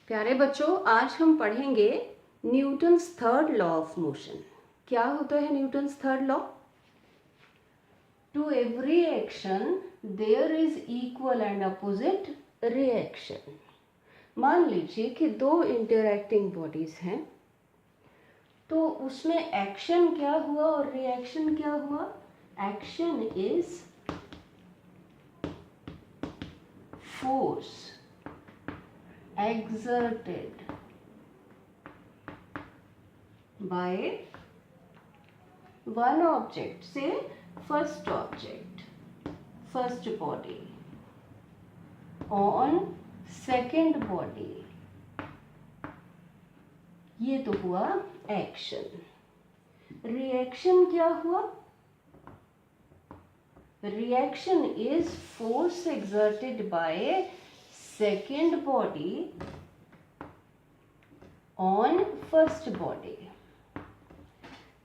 प्यारे बच्चों, आज हम पढ़ेंगे Newton's third law of motion. क्या होता है Newton's third law? To every action there is equal and opposite reaction. मान लीजिए कि दो इंटरैक्टिंग बॉडीज हैं, तो उसमें एक्शन क्या हुआ और रिएक्शन क्या हुआ? Action is force exerted by one object, say first object, first body on second body, ये तो हुआ एक्शन। रिएक्शन क्या हुआ? Reaction is force exerted by second body on first body।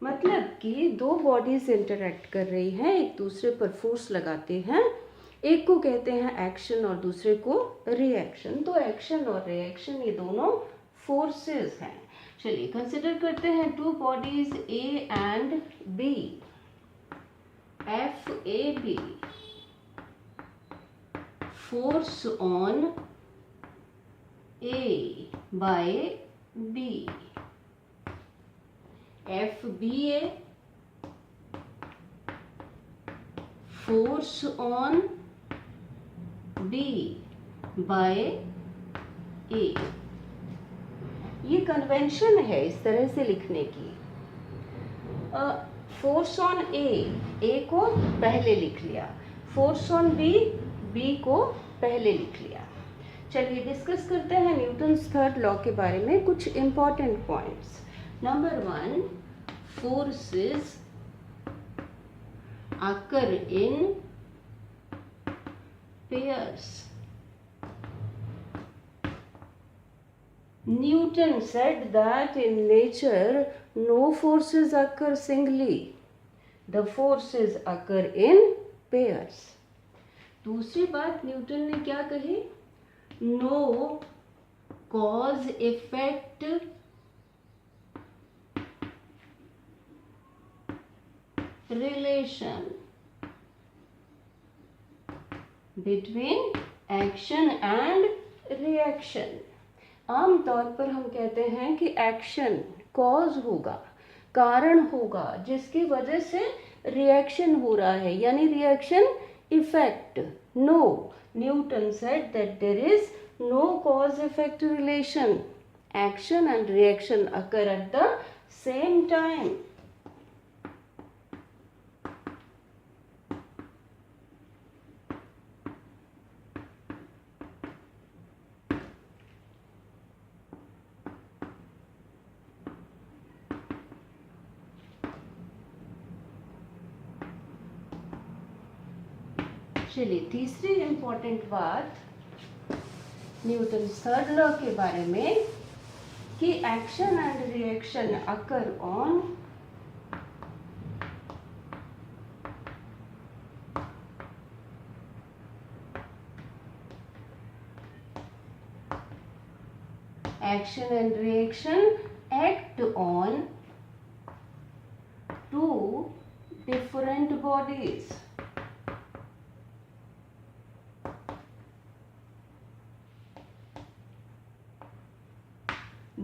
मतलब कि दो बॉडीज इंटरैक्ट कर रही हैं, एक दूसरे पर फोर्स लगाते हैं, एक को कहते हैं एक्शन और दूसरे को रिएक्शन। तो एक्शन और रिएक्शन ये दोनों फोर्सेस हैं। चलिए कंसिडर करते हैं two bodies A and B, F A B, force on A by B, FBA, force on B by A। ये कन्वेंशन है इस तरह से लिखने की। फोर्स ऑन ए को पहले लिख लिया, फोर्स ऑन बी, बी को पहले लिख लिया। चलिए डिस्कस करते हैं न्यूटन्स थर्ड लॉ के बारे में कुछ important points. Number 1, forces occur in pairs. Newton said that in nature no forces occur singly, the forces occur in pairs। दूसरी बात न्यूटन ने क्या कही? No cause effect relation between action and reaction. आमतौर पर हम कहते हैं कि एक्शन कॉज होगा, कारण होगा, जिसकी वजह से रिएक्शन हो रहा है, यानी reaction effect। No, Newton said that there is no cause-effect relation. Action and reaction occur at the same time। चलिए तीसरी इंपॉर्टेंट बात न्यूटन थर्ड लॉ के बारे में कि action and reaction occur on action and reaction act on two different bodies.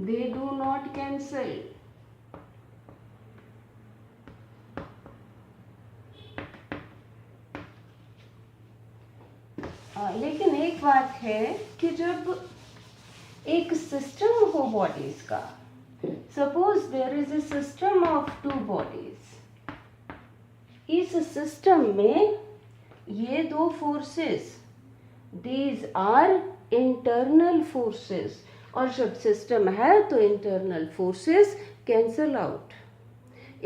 They do not cancel। लेकिन एक बात है कि जब एक सिस्टम हो बॉडीज का, suppose there is a system of two bodies, इस सिस्टम में ये दो forces, these are internal forces, और जब सिस्टम है तो internal forces cancel out.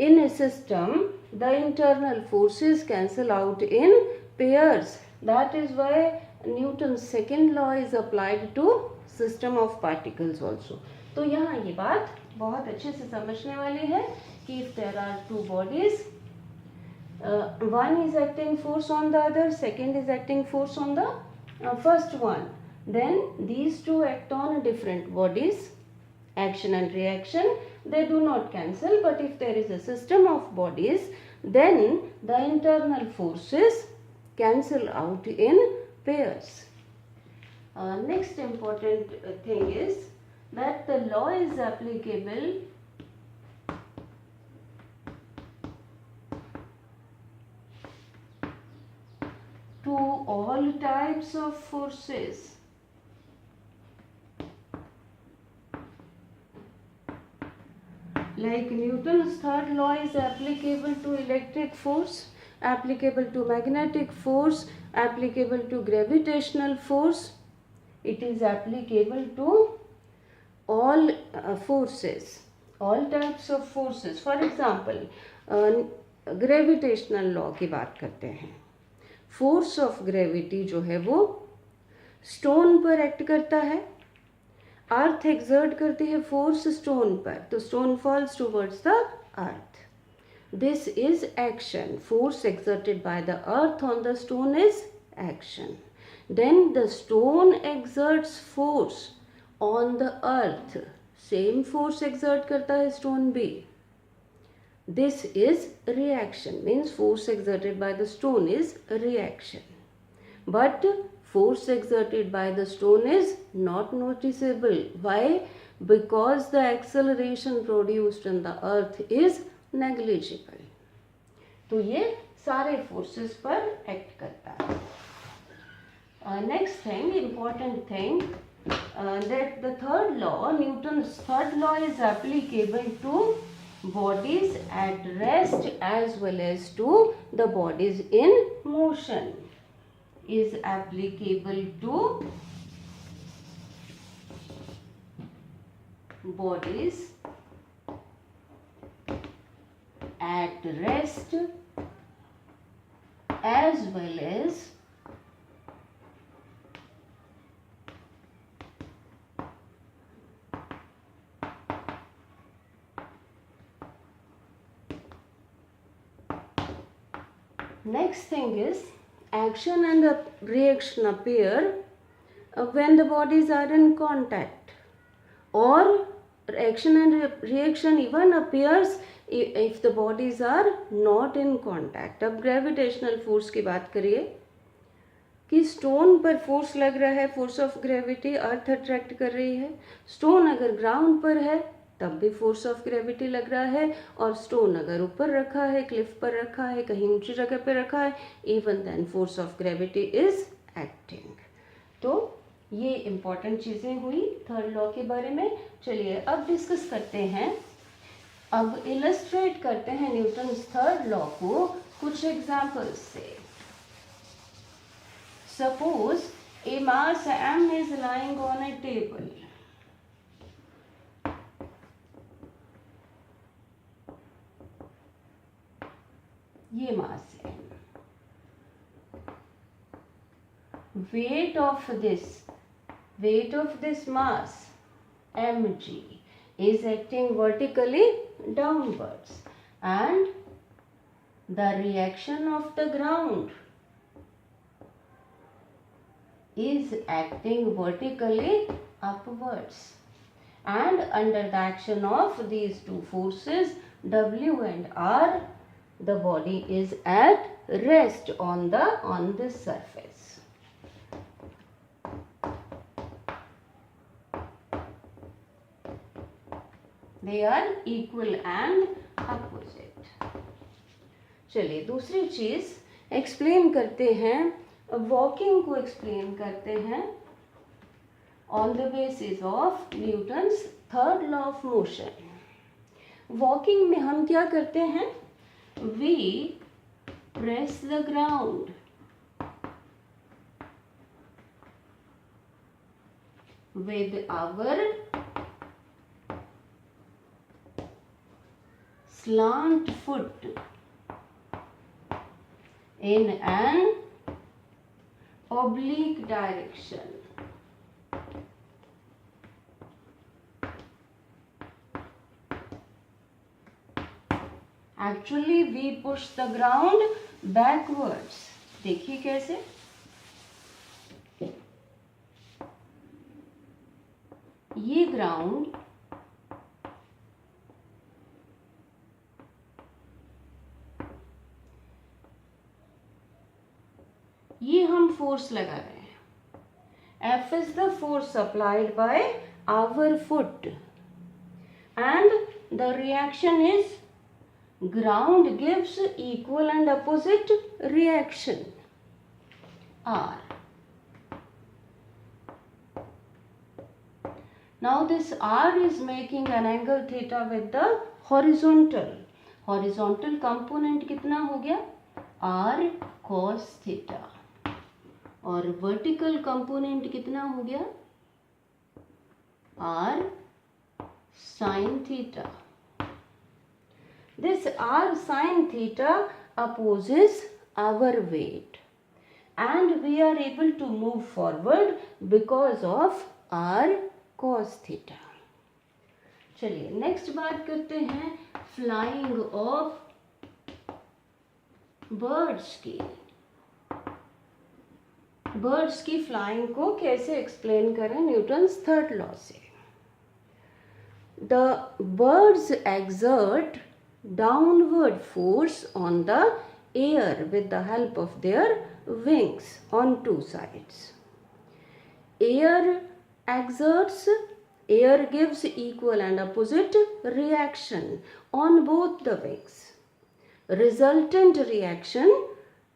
In a system the internal forces cancel out in pairs. That is why Newton's second law is applied to system of particles also. तो यहाँ ये बात बहुत अच्छे से समझने वाली है कि if there are two bodies, one is acting force on the other, second is acting force on the first one, then these two act on different bodies, action and reaction. They do not cancel, but if there is a system of bodies, then the internal forces cancel out in pairs. Next important thing is that the law is applicable to all types of forces. Like Newton's third law is applicable to electric force, applicable to magnetic force, applicable to gravitational force. It is applicable to all forces, all types of forces. For example, gravitational law की बात करते हैं. Force of gravity जो है वो stone पर act करता है. अर्थ एक्सर्ट करती है फोर्स स्टोन पर, तो stone falls towards the earth. This is action. Force exerted by the earth on the stone is action. Then the stone exerts force on the earth. Same force exert करता है stone भी. This is reaction, means force exerted by the stone is reaction. But force exerted by the stone is not noticeable. Why? Because the acceleration produced on the earth is negligible. तो ये सारे forces पर act करता है. Next thing, important thing, that the third law, Newton's third law, is applicable to bodies at rest as well as to the bodies in motion. Is applicable to bodies at rest as well as next thing is action and reaction appear when the bodies are in contact, or action and reaction even appears if the bodies are not in contact. अब gravitational force की बात करिए कि stone पर force लग रहा है, force of gravity, earth attract कर रही है. स्टोन अगर ग्राउंड पर है तब भी फोर्स ऑफ ग्रेविटी लग रहा है, और स्टोन अगर ऊपर रखा है, क्लिफ पर रखा है, कहीं ऊंची जगह पर रखा है, even then force of gravity is acting. तो ये इंपॉर्टेंट चीज़ें हुई थर्ड लॉ के बारे में. चलिए अब डिस्कस करते हैं, अब इलस्ट्रेट करते हैं न्यूटन्स थर्ड लॉ को कुछ एग्जाम्पल्स से. Suppose a mass m is lying on a table. ये मास है. weight of this mass mg is acting vertically downwards, and the reaction of the ground is acting vertically upwards, and under the action of these two forces W and R, the body is at rest on this surface. They are equal and opposite. चलिए दूसरी चीज explain करते हैं, walking को explain करते हैं on the basis of Newton's third law of motion. Walking में हम क्या करते हैं? We press the ground with our slant foot in an oblique direction. Actually we push the ground backwards. देखिए कैसे. ये ग्राउंड ये हम फोर्स लगा रहे हैं. F is the force applied by our foot and the reaction is ground gives equal and opposite reaction R. Now this R is making an angle theta with the horizontal. Horizontal component कितना हो गया? R cos theta. और vertical component कितना हो गया? R sin theta. This R sin theta opposes our weight and we are able to move forward because of R cos theta. चलिए next बात करते हैं फ्लाइंग ऑफ बर्ड्स की. Birds की फ्लाइंग को कैसे एक्सप्लेन करें न्यूटन्स थर्ड लॉ से. The birds exert downward force on the air with the help of their wings on two sides. Air gives equal and opposite reaction on both the wings. Resultant reaction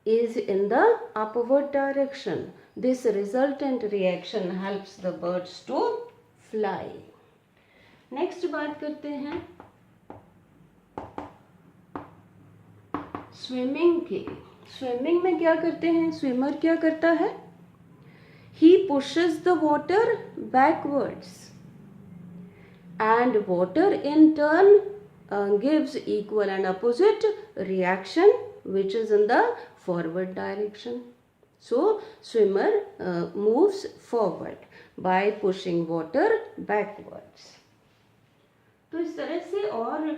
is in the upward direction. This resultant reaction helps the birds to fly. Next बात करते हैं swimming की. Swimming में क्या करते हैं? Swimmer क्या करता है? He pushes the water backwards and water in turn gives equal and opposite reaction which is in the forward direction. So swimmer moves forward by pushing water backwards. तो इस तरह से और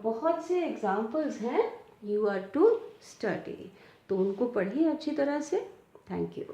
बहुत से एग्जाम्पल्स हैं. You are to study. तो उनको पढ़िए अच्छी तरह से. Thank you.